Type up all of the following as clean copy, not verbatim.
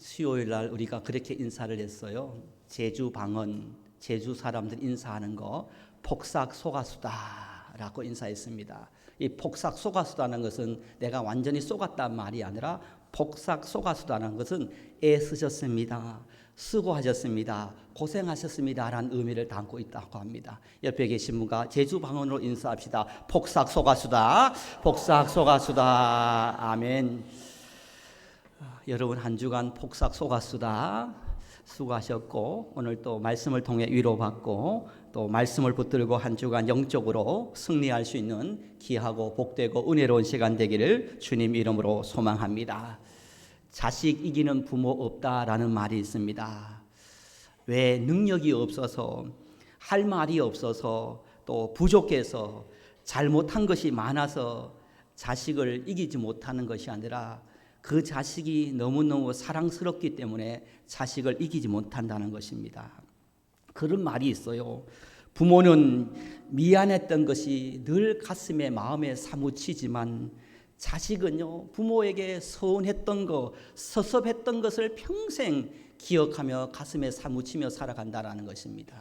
수요일 날 우리가 그렇게 인사를 했어요. 제주 방언, 제주 사람들 인사하는 거 폭삭 속았수다라고 인사했습니다. 이 폭삭 속았수다는 것은 내가 완전히 속았단 말이 아니라 폭삭 속았수다는 것은 애쓰셨습니다, 수고하셨습니다, 고생하셨습니다 라는 의미를 담고 있다고 합니다. 옆에 계신 분과 제주 방언으로 인사합시다. 폭삭 속았수다, 폭삭 속았수다. 아멘. 여러분 한 주간 폭삭 속았수다 수고하셨고, 오늘 또 말씀을 통해 위로받고 또 말씀을 붙들고 한 주간 영적으로 승리할 수 있는 귀하고 복되고 은혜로운 시간 되기를 주님 이름으로 소망합니다. 자식 이기는 부모 없다라는 말이 있습니다. 왜? 능력이 없어서, 할 말이 없어서, 또 부족해서, 잘못한 것이 많아서 자식을 이기지 못하는 것이 아니라 그 자식이 너무너무 사랑스럽기 때문에 자식을 이기지 못한다는 것입니다. 그런 말이 있어요. 부모는 미안했던 것이 늘 가슴에 마음에 사무치지만 자식은요, 부모에게 서운했던 것, 섭섭했던 것을 평생 기억하며 가슴에 사무치며 살아간다는 것입니다.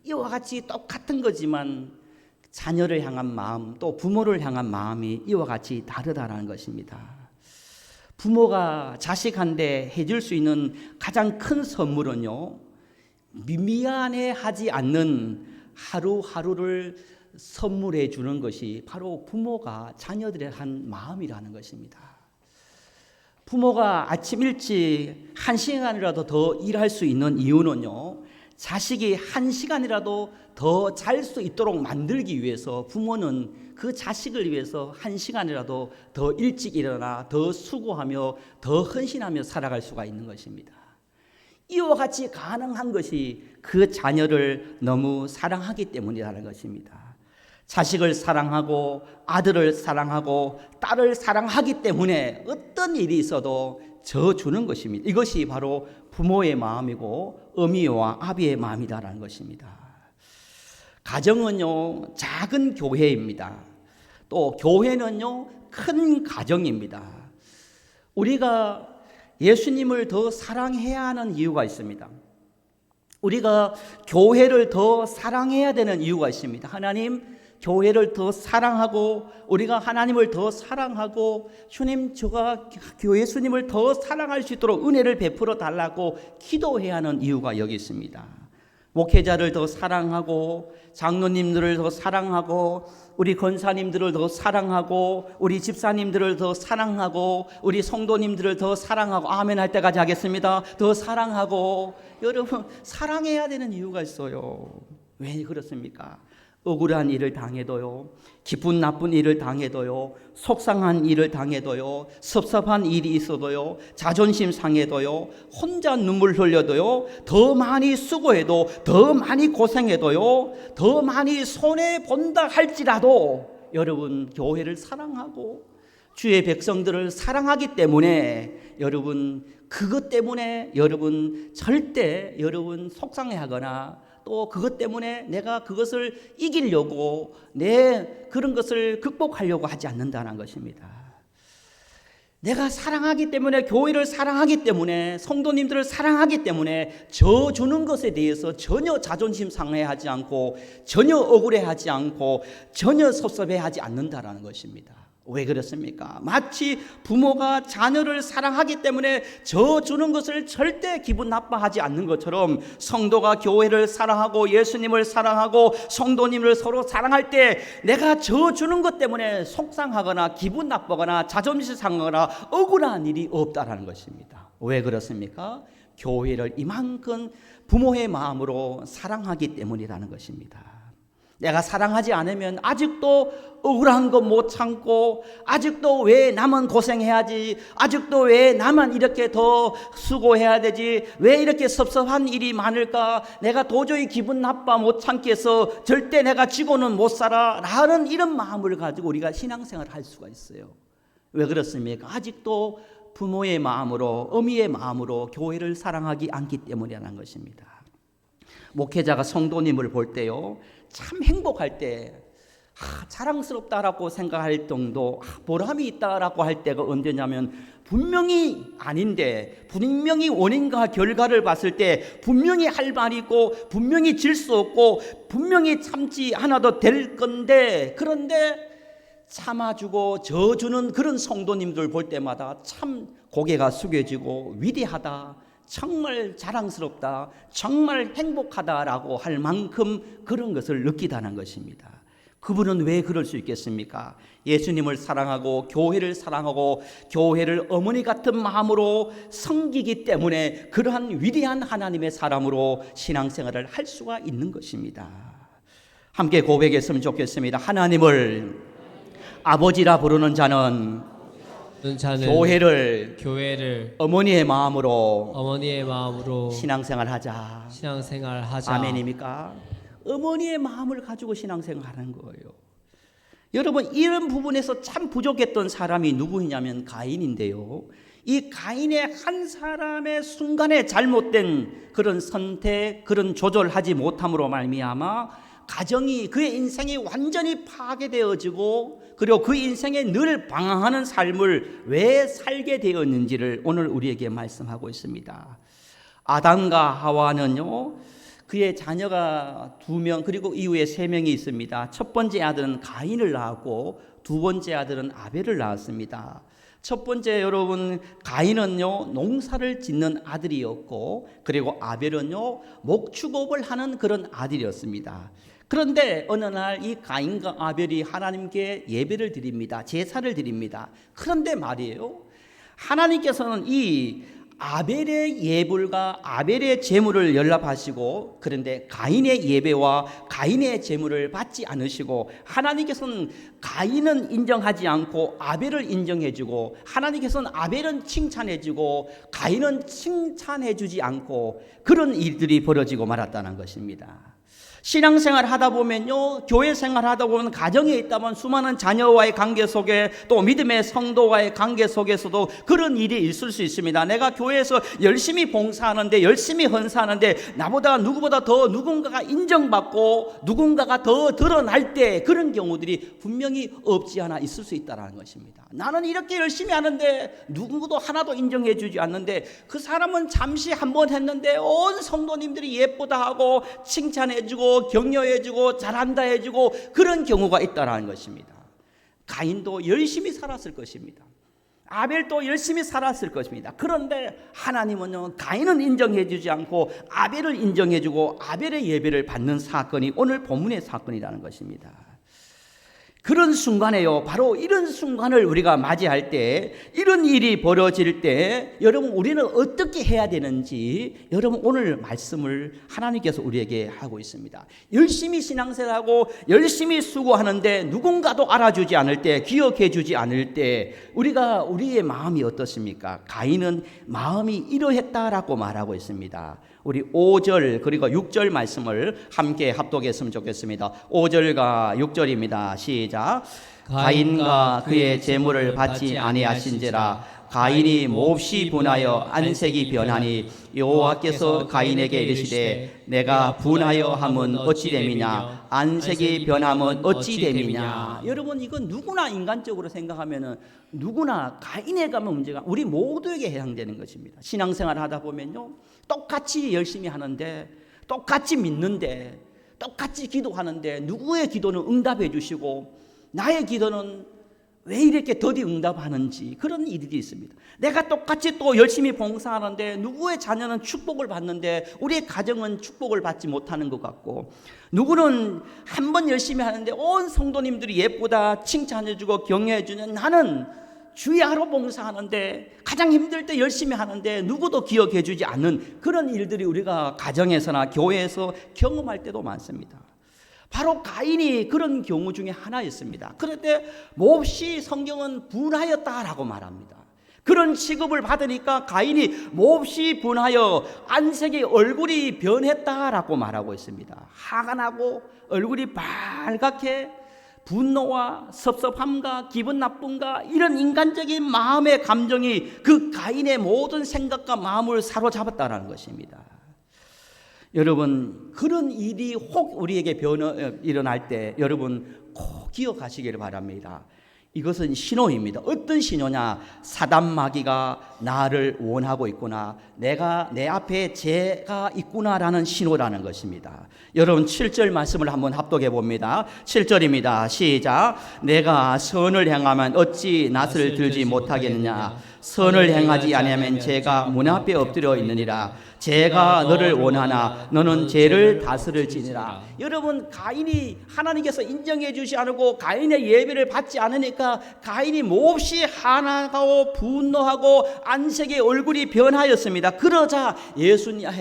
이와 같이 똑같은 거지만 자녀를 향한 마음, 또 부모를 향한 마음이 이와 같이 다르다는 것입니다. 부모가 자식한테 해줄 수 있는 가장 큰 선물은요, 미안해하지 않는 하루하루를 선물해 주는 것이 바로 부모가 자녀들의 한 마음이라는 것입니다. 부모가 아침 일찍 1시간이라도 더 일할 수 있는 이유는요, 자식이 1시간이라도 더 잘 수 있도록 만들기 위해서 부모는 그 자식을 위해서 1시간이라도 더 일찍 일어나 더 수고하며 더 헌신하며 살아갈 수가 있는 것입니다. 이와 같이 가능한 것이 그 자녀를 너무 사랑하기 때문이라는 것입니다. 자식을 사랑하고 아들을 사랑하고 딸을 사랑하기 때문에 어떤 일이 있어도 져주는 것입니다. 이것이 바로 부모의 마음이고 어미와 아비의 마음이다라는 것입니다. 가정은요, 작은 교회입니다. 또 교회는요, 큰 가정입니다. 우리가 예수님을 더 사랑해야 하는 이유가 있습니다. 우리가 교회를 더 사랑해야 되는 이유가 있습니다. 하나님, 교회를 더 사랑하고 우리가 하나님을 더 사랑하고 주님, 제가 예수님을 더 사랑할 수 있도록 은혜를 베풀어 달라고 기도해야 하는 이유가 여기 있습니다. 목회자를 더 사랑하고 장로님들을 더 사랑하고 우리 권사님들을 더 사랑하고 우리 집사님들을 더 사랑하고 우리 성도님들을 더 사랑하고 아멘 할 때까지 하겠습니다. 더 사랑하고, 여러분 사랑해야 되는 이유가 있어요. 왜 그렇습니까? 억울한 일을 당해도요, 기쁜 나쁜 일을 당해도요, 속상한 일을 당해도요, 섭섭한 일이 있어도요, 자존심 상해도요, 혼자 눈물 흘려도요, 더 많이 수고해도, 더 많이 고생해도요, 더 많이 손해본다 할지라도 여러분 교회를 사랑하고 주의 백성들을 사랑하기 때문에 여러분, 그것 때문에 여러분 절대 여러분 속상해하거나 또 그것 때문에 내가 그것을 이기려고 내 그런 것을 극복하려고 하지 않는다는 것입니다. 내가 사랑하기 때문에, 교회를 사랑하기 때문에, 성도님들을 사랑하기 때문에 져주는 것에 대해서 전혀 자존심 상해하지 않고 전혀 억울해하지 않고 전혀 섭섭해하지 않는다는 것입니다. 왜 그렇습니까? 마치 부모가 자녀를 사랑하기 때문에 져주는 것을 절대 기분 나빠하지 않는 것처럼 성도가 교회를 사랑하고 예수님을 사랑하고 성도님을 서로 사랑할 때 내가 져주는 것 때문에 속상하거나 기분 나쁘거나 자존심 상하거나 억울한 일이 없다라는 것입니다. 왜 그렇습니까? 교회를 이만큼 부모의 마음으로 사랑하기 때문이라는 것입니다. 내가 사랑하지 않으면 아직도 억울한 거 못 참고, 아직도 왜 나만 고생해야지, 아직도 왜 나만 이렇게 더 수고해야 되지, 왜 이렇게 섭섭한 일이 많을까, 내가 도저히 기분 나빠 못 참겠어, 절대 내가 지고는 못 살아 라는 이런 마음을 가지고 우리가 신앙생활을 할 수가 있어요. 왜 그렇습니까? 아직도 부모의 마음으로, 어미의 마음으로 교회를 사랑하지 않기 때문이라는 것입니다. 목회자가 성도님을 볼 때요, 참 행복할 때 자랑스럽다라고 생각할 정도, 보람이 있다라고 할 때가 언제냐면 분명히 아닌데, 분명히 원인과 결과를 봤을 때 분명히 할 말이 있고 분명히 질 수 없고 분명히 참지 않아도 될 건데, 그런데 참아주고 져주는 그런 성도님들 볼 때마다 참 고개가 숙여지고 위대하다, 정말 자랑스럽다, 정말 행복하다라고 할 만큼 그런 것을 느끼다는 것입니다. 그분은 왜 그럴 수 있겠습니까? 예수님을 사랑하고 교회를 사랑하고 교회를 어머니 같은 마음으로 섬기기 때문에 그러한 위대한 하나님의 사람으로 신앙생활을 할 수가 있는 것입니다. 함께 고백했으면 좋겠습니다. 하나님을 아버지라 부르는 자는 교회를 어머니의 마음으로 신앙생활하자. 아멘입니까? 어머니의 마음을 가지고 신앙생활하는 거예요. 여러분, 이런 부분에서 참 부족했던 사람이 누구냐면 가인인데요. 이 가인의 한 사람의 순간에 잘못된 그런 선택, 그런 조절하지 못함으로 말미암아 가정이, 그의 인생이 완전히 파괴되어지고, 그리고 그 인생에 늘 방황하는 삶을 왜 살게 되었는지를 오늘 우리에게 말씀하고 있습니다. 아담과 하와는요, 그의 자녀가 2명, 그리고 이후에 3명이 있습니다. 첫 번째 아들은 가인을 낳았고 두 번째 아들은 아벨을 낳았습니다. 첫 번째, 여러분, 가인은요 농사를 짓는 아들이었고, 그리고 아벨은요 목축업을 하는 그런 아들이었습니다. 그런데 어느 날 이 가인과 아벨이 하나님께 예배를 드립니다. 제사를 드립니다. 그런데 말이에요, 하나님께서는 이 아벨의 예불과 아벨의 제물을 연락하시고, 그런데 가인의 예배와 가인의 제물을 받지 않으시고, 하나님께서는 가인은 인정하지 않고 아벨을 인정해주고, 하나님께서는 아벨은 칭찬해주고 가인은 칭찬해주지 않고, 그런 일들이 벌어지고 말았다는 것입니다. 신앙생활 하다 보면요, 교회 생활 하다 보면 가정에 있다면 수많은 자녀와의 관계 속에, 또 믿음의 성도와의 관계 속에서도 그런 일이 있을 수 있습니다. 내가 교회에서 열심히 봉사하는데, 열심히 헌사하는데 나보다 누구보다 더 누군가가 인정받고 누군가가 더 드러날 때 그런 경우들이 분명히 없지 않아 있을 수 있다는 것입니다. 나는 이렇게 열심히 하는데 누구도 하나도 인정해 주지 않는데, 그 사람은 잠시 한번 했는데 온 성도님들이 예쁘다 하고 칭찬해 주고 격려해주고 잘한다 해주고, 그런 경우가 있다는 것입니다. 가인도 열심히 살았을 것입니다. 아벨도 열심히 살았을 것입니다. 그런데 하나님은요, 가인은 인정해주지 않고 아벨을 인정해주고 아벨의 예배를 받는 사건이 오늘 본문의 사건이라는 것입니다. 그런 순간에요, 바로 이런 순간을 우리가 맞이할 때, 이런 일이 벌어질 때 여러분, 우리는 어떻게 해야 되는지, 여러분, 오늘 말씀을 하나님께서 우리에게 하고 있습니다. 열심히 신앙생활하고 열심히 수고하는데 누군가도 알아주지 않을 때, 기억해 주지 않을 때 우리의 마음이 어떻습니까? 가인은 마음이 이러했다라고 말하고 있습니다. 우리 5절 그리고 6절 말씀을 함께 합독했으면 좋겠습니다. 5절과 6절입니다. 시작. 가인과 그의 재물을 받지 아니하신지라. 가인이 몹시 분하여 안색이 변하니 여호와께서 가인에게 이르시되 내가 분하여 함은 어찌 됨이냐, 안색이 변함은 어찌 됨이냐. 여러분, 이건 누구나 인간적으로 생각하면은 누구나 가인에 가면 문제가 우리 모두에게 해당되는 것입니다. 신앙생활 하다 보면요, 똑같이 열심히 하는데, 똑같이 믿는데, 똑같이 기도하는데 누구의 기도는 응답해 주시고 나의 기도는 왜 이렇게 더디 응답하는지, 그런 일들이 있습니다. 내가 똑같이 또 열심히 봉사하는데 누구의 자녀는 축복을 받는데 우리의 가정은 축복을 받지 못하는 것 같고, 누구는 한 번 열심히 하는데 온 성도님들이 예쁘다 칭찬해주고 격려해주는, 나는 주야로 봉사하는데 가장 힘들 때 열심히 하는데 누구도 기억해주지 않는 그런 일들이 우리가 가정에서나 교회에서 경험할 때도 많습니다. 바로 가인이 그런 경우 중에 하나였습니다. 그런데 몹시 성경은 분하였다라고 말합니다. 그런 취급을 받으니까 가인이 몹시 분하여 안색의 얼굴이 변했다라고 말하고 있습니다. 화가 나고 얼굴이 빨갛게, 분노와 섭섭함과 기분 나쁨과 이런 인간적인 마음의 감정이 그 가인의 모든 생각과 마음을 사로잡았다는 것입니다. 여러분, 그런 일이 혹 우리에게 일어날 때 여러분 꼭 기억하시기를 바랍니다. 이것은 신호입니다. 어떤 신호냐? 사단 마귀가 나를 원하고 있구나, 내가 내 앞에 죄가 있구나라는 신호라는 것입니다. 여러분 7절 말씀을 한번 합독해 봅니다. 7절입니다. 시작. 내가 선을 행하면 어찌 낫을 들지 못하겠느냐? 선을 행하지 아니하면 죄가 문 앞에 엎드려 있느니라. 죄가 너를 원하나 너는 죄를 다스릴지니라. 여러분, 가인이 하나님께서 인정해 주시 않고 가인의 예배를 받지 않으니까 가인이 몹시 화나고 분노하고 안색의 얼굴이 변하였습니다. 그러자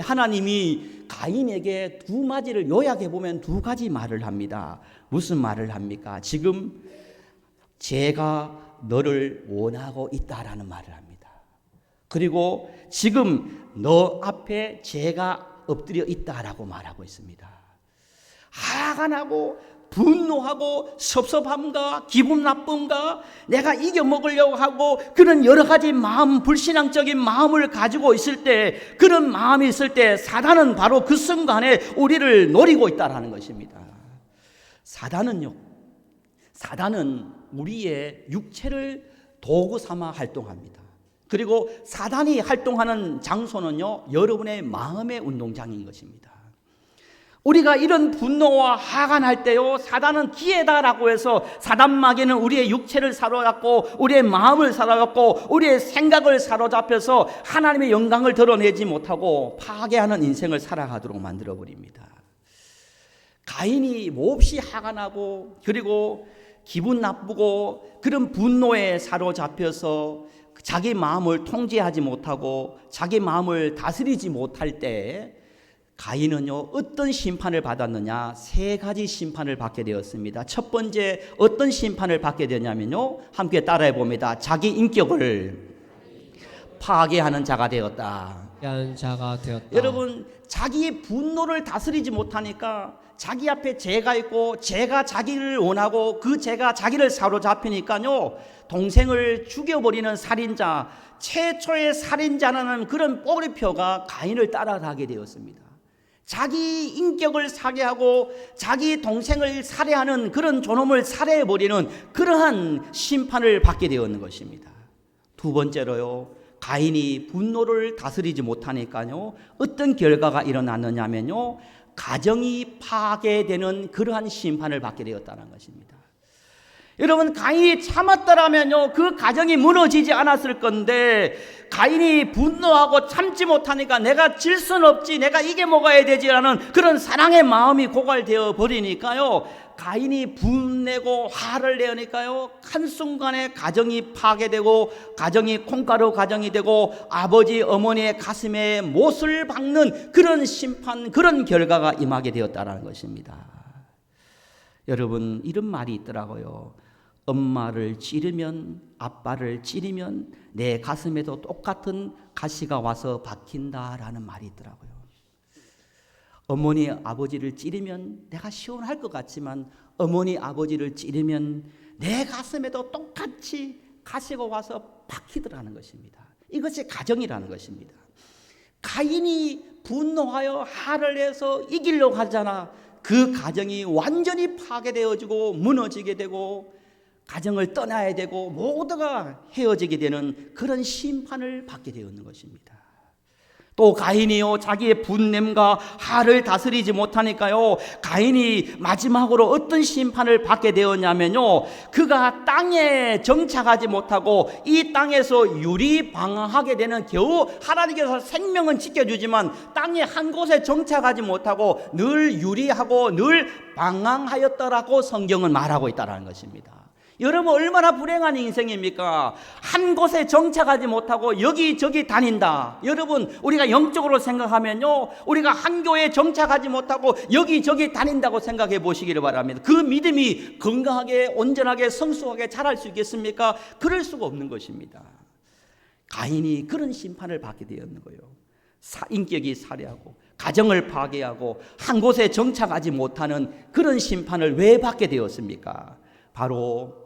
하나님이 가인에게 두 마디를 요약해 보면 두 가지 말을 합니다. 무슨 말을 합니까? 지금 죄가 너를 원하고 있다라는 말을 합니다. 그리고 지금 너 앞에 죄가 엎드려 있다라고 말하고 있습니다. 화가 나고 분노하고 섭섭함과 기분 나쁨과 내가 이겨먹으려고 하고 그런 여러 가지 불신앙적인 마음을 가지고 있을 때, 그런 마음이 있을 때 사단은 바로 그 순간에 우리를 노리고 있다라는 것입니다. 사단은 우리의 육체를 도구 삼아 활동합니다. 그리고 사단이 활동하는 장소는요, 여러분의 마음의 운동장인 것입니다. 우리가 이런 분노와 화가 날 때요, 사단은 기회다라고 해서 사단 마귀는 우리의 육체를 사로잡고 우리의 마음을 사로잡고 우리의 생각을 사로잡혀서 하나님의 영광을 드러내지 못하고 파괴하는 인생을 살아가도록 만들어버립니다. 가인이 몹시 화가 나고 그리고 기분 나쁘고 그런 분노에 사로잡혀서 자기 마음을 통제하지 못하고 자기 마음을 다스리지 못할 때 가인은요, 어떤 심판을 받았느냐? 세 가지 심판을 받게 되었습니다. 첫 번째, 어떤 심판을 받게 되냐면요, 함께 따라해 봅니다. 자기 인격을 파괴하는 자가 되었다. 여러분, 자기의 분노를 다스리지 못하니까 자기 앞에 죄가 있고 죄가 자기를 원하고 그 죄가 자기를 사로잡히니까요, 동생을 죽여버리는 살인자, 최초의 살인자라는 그런 꼬리표가 가인을 따라가게 되었습니다. 자기 인격을 살해하고 자기 동생을 살해하는 그런 존엄을 살해해버리는 그러한 심판을 받게 되었는 것입니다. 두 번째로요, 가인이 분노를 다스리지 못하니까요, 어떤 결과가 일어났느냐면요, 가정이 파괴되는 그러한 심판을 받게 되었다는 것입니다. 여러분, 가인이 참았더라면요, 그 가정이 무너지지 않았을 건데 가인이 분노하고 참지 못하니까 내가 질 수는 없지, 내가 이겨 먹어야 되지라는 그런 사랑의 마음이 고갈되어 버리니까요, 가인이 분내고 화를 내니까요, 한순간에 가정이 파괴되고 가정이 콩가루 가정이 되고 아버지 어머니의 가슴에 못을 박는 그런 심판, 그런 결과가 임하게 되었다는 것입니다. 여러분, 이런 말이 있더라고요. 엄마를 찌르면, 아빠를 찌르면 내 가슴에도 똑같은 가시가 와서 박힌다라는 말이 있더라고요. 어머니 아버지를 찌르면 내가 시원할 것 같지만 어머니 아버지를 찌르면 내 가슴에도 똑같이 가시가 와서 박히더라는 것입니다. 이것이 가정이라는 것입니다. 가인이 분노하여 화를 내서 이기려고 하잖아. 그 가정이 완전히 파괴되어지고 무너지게 되고 가정을 떠나야 되고 모두가 헤어지게 되는 그런 심판을 받게 되었는 것입니다. 또 가인이요, 자기의 분냄과 화를 다스리지 못하니까요, 가인이 마지막으로 어떤 심판을 받게 되었냐면요, 그가 땅에 정착하지 못하고 이 땅에서 유리방황하게 되는, 겨우 하나님께서 생명은 지켜주지만 땅에 한 곳에 정착하지 못하고 늘 유리하고 늘 방황하였더라고 성경은 말하고 있다는 것입니다. 여러분, 얼마나 불행한 인생입니까? 한 곳에 정착하지 못하고 여기저기 다닌다. 여러분, 우리가 영적으로 생각하면요, 우리가 한 교회에 정착하지 못하고 여기저기 다닌다고 생각해 보시기를 바랍니다. 그 믿음이 건강하게 온전하게 성숙하게 자랄 수 있겠습니까? 그럴 수가 없는 것입니다. 가인이 그런 심판을 받게 되었는 거예요. 인격이 살해하고 가정을 파괴하고 한 곳에 정착하지 못하는 그런 심판을 왜 받게 되었습니까? 바로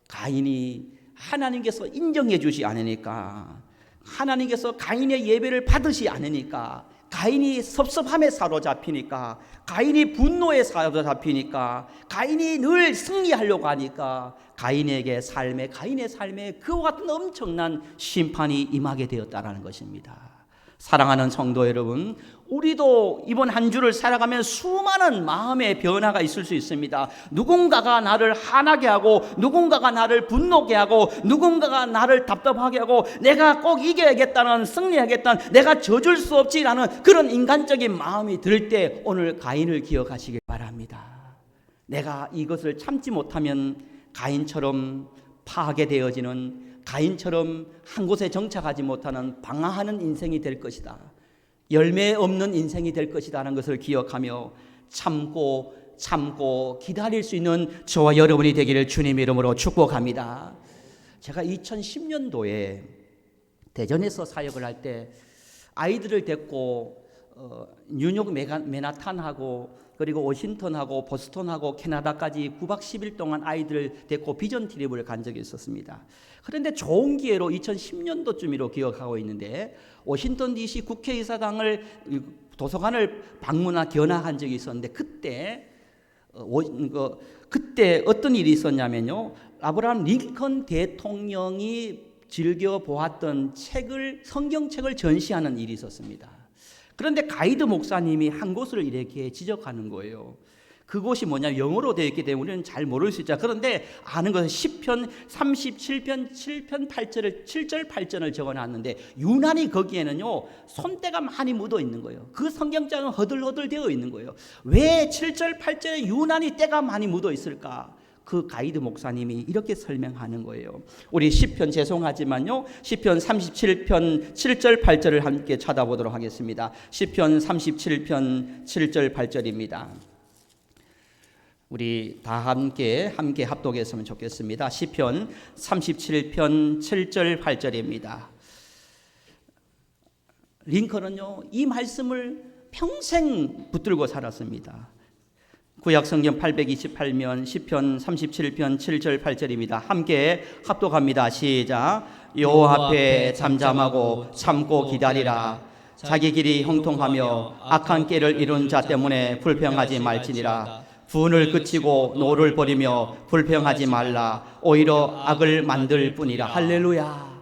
가인이 하나님께서 인정해 주지 않으니까, 하나님께서 가인의 예배를 받으시 않으니까 가인이 섭섭함에 사로잡히니까, 가인이 분노에 사로잡히니까, 가인이 늘 승리하려고 하니까 가인의 삶에 그와 같은 엄청난 심판이 임하게 되었다라는 것입니다. 사랑하는 성도 여러분, 우리도 이번 한 주를 살아가면 수많은 마음의 변화가 있을 수 있습니다. 누군가가 나를 화나게 하고, 누군가가 나를 분노게 하고, 누군가가 나를 답답하게 하고, 내가 꼭 이겨야겠다는, 승리하겠다는, 내가 져줄 수 없지라는 그런 인간적인 마음이 들 때 오늘 가인을 기억하시길 바랍니다. 내가 이것을 참지 못하면 가인처럼 파괴되어지는, 가인처럼 한 곳에 정착하지 못하는 방황하는 인생이 될 것이다. 열매 없는 인생이 될 것이라는 것을 기억하며 참고 기다릴 수 있는 저와 여러분이 되기를 주님 이름으로 축복합니다. 제가 2010년도에 대전에서 사역을 할 때 아이들을 데리고 뉴욕 맨하탄하고 그리고 워싱턴하고 보스턴하고 캐나다까지 9박 10일 동안 아이들을 데리고 비전 트립을 간 적이 있었습니다. 그런데 좋은 기회로 2010년도쯤으로 기억하고 있는데 워싱턴 DC 국회의사당을 도서관을 견학한 적이 있었는데 그때 어떤 일이 있었냐면요, 아브라함 링컨 대통령이 즐겨 보았던 성경책을 전시하는 일이 있었습니다. 그런데 가이드 목사님이 한 곳을 이렇게 지적하는 거예요. 그곳이 뭐냐, 영어로 되어 있기 때문에 우리는 잘 모를 수 있죠. 그런데 아는 것은 시편 37편 7절 8절을 적어놨는데 유난히 거기에는요 손때가 많이 묻어 있는 거예요. 그 성경장은 허들허들 되어 있는 거예요. 왜 7절 8절에 유난히 때가 많이 묻어 있을까? 그 가이드 목사님이 이렇게 설명하는 거예요. 우리 시편, 죄송하지만요, 시편 37편 7절 8절을 함께 찾아보도록 하겠습니다. 시편 37편 7절 8절입니다. 우리 다 함께 합독했으면 좋겠습니다. 시편 37편 7절 8절입니다. 링컨은요 이 말씀을 평생 붙들고 살았습니다. 구약성경 828면 시편 37편 7절 8절입니다. 함께 합독합니다. 시작. 여호와 앞에 잠잠하고 참고 기다리라. 자기 길이 형통하며 악한 꾀를 이룬 자 때문에 불평하지 말지니라. 분을 그치고 노를 버리며 불평하지 말라. 오히려 악을 만들 뿐이라. 할렐루야.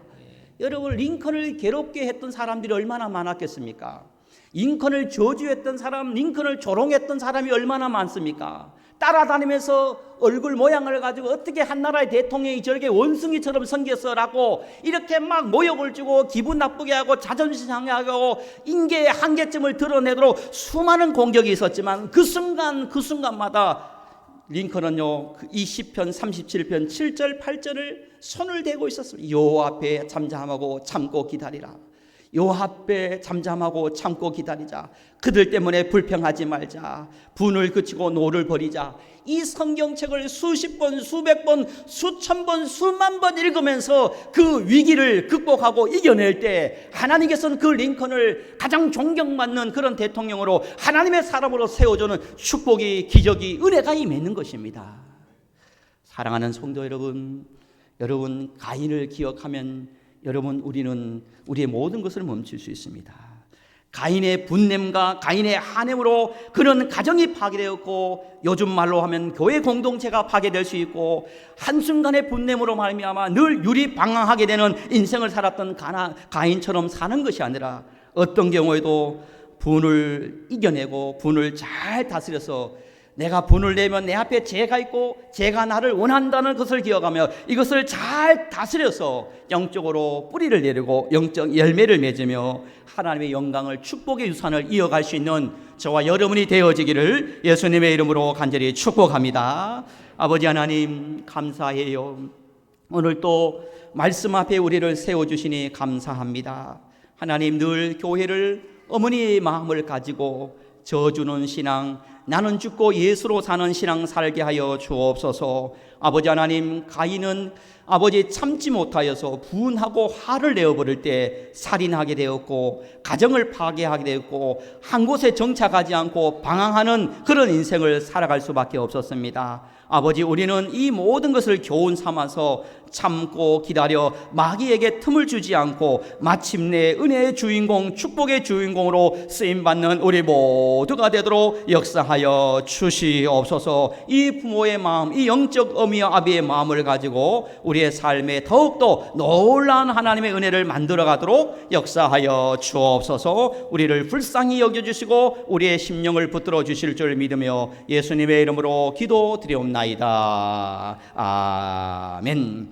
여러분, 링컨을 괴롭게 했던 사람들이 얼마나 많았겠습니까? 링컨을 저주했던 사람, 링컨을 조롱했던 사람이 얼마나 많습니까? 따라다니면서 얼굴 모양을 가지고 어떻게 한 나라의 대통령이 저렇게 원숭이처럼 생겼어라고 이렇게 막 모욕을 주고 기분 나쁘게 하고 자존심 상하고 인계의 한계점을 드러내도록 수많은 공격이 있었지만 그 순간마다 링컨은요 이 시편 37편 7절 8절을 손을 대고 있었습니다. 여호와 앞에 잠잠하고 참고 기다리라. 여호와 앞에 잠잠하고 참고 기다리자. 그들 때문에 불평하지 말자. 분을 그치고 노를 버리자. 이 성경책을 수십 번, 수백 번, 수천 번, 수만 번 읽으면서 그 위기를 극복하고 이겨낼 때 하나님께서는 그 링컨을 가장 존경받는 그런 대통령으로 하나님의 사람으로 세워주는 축복이, 기적이, 은혜가 임했는 것입니다. 사랑하는 성도 여러분, 가인을 기억하면 우리는 우리의 모든 것을 멈출 수 있습니다. 가인의 분냄과 가인의 한냄으로 그런 가정이 파괴되었고 요즘 말로 하면 교회 공동체가 파괴될 수 있고 한순간의 분냄으로 말미암아 늘 유리방황하게 되는 인생을 살았던 가인처럼 사는 것이 아니라 어떤 경우에도 분을 이겨내고 분을 잘 다스려서 내가 분을 내면 내 앞에 죄가 있고 죄가 나를 원한다는 것을 기억하며 이것을 잘 다스려서 영적으로 뿌리를 내리고 영적 열매를 맺으며 하나님의 영광을, 축복의 유산을 이어갈 수 있는 저와 여러분이 되어지기를 예수님의 이름으로 간절히 축복합니다. 아버지 하나님 감사해요. 오늘 또 말씀 앞에 우리를 세워주시니 감사합니다. 하나님, 늘 교회를 어머니의 마음을 가지고 저주는 신앙, 나는 죽고 예수로 사는 신앙 살게 하여 주옵소서. 아버지 하나님, 가인은 아버지 참지 못하여서 분하고 화를 내어버릴 때 살인하게 되었고 가정을 파괴하게 되었고 한 곳에 정착하지 않고 방황하는 그런 인생을 살아갈 수밖에 없었습니다. 아버지, 우리는 이 모든 것을 교훈 삼아서 참고 기다려 마귀에게 틈을 주지 않고 마침내 은혜의 주인공, 축복의 주인공으로 쓰임받는 우리 모두가 되도록 역사하여 주시옵소서. 이 부모의 마음, 이 영적 어미와 아비의 마음을 가지고 우리의 삶에 더욱더 놀라운 하나님의 은혜를 만들어가도록 역사하여 주옵소서. 우리를 불쌍히 여겨주시고 우리의 심령을 붙들어 주실 줄 믿으며 예수님의 이름으로 기도드리옵나이다. 아멘.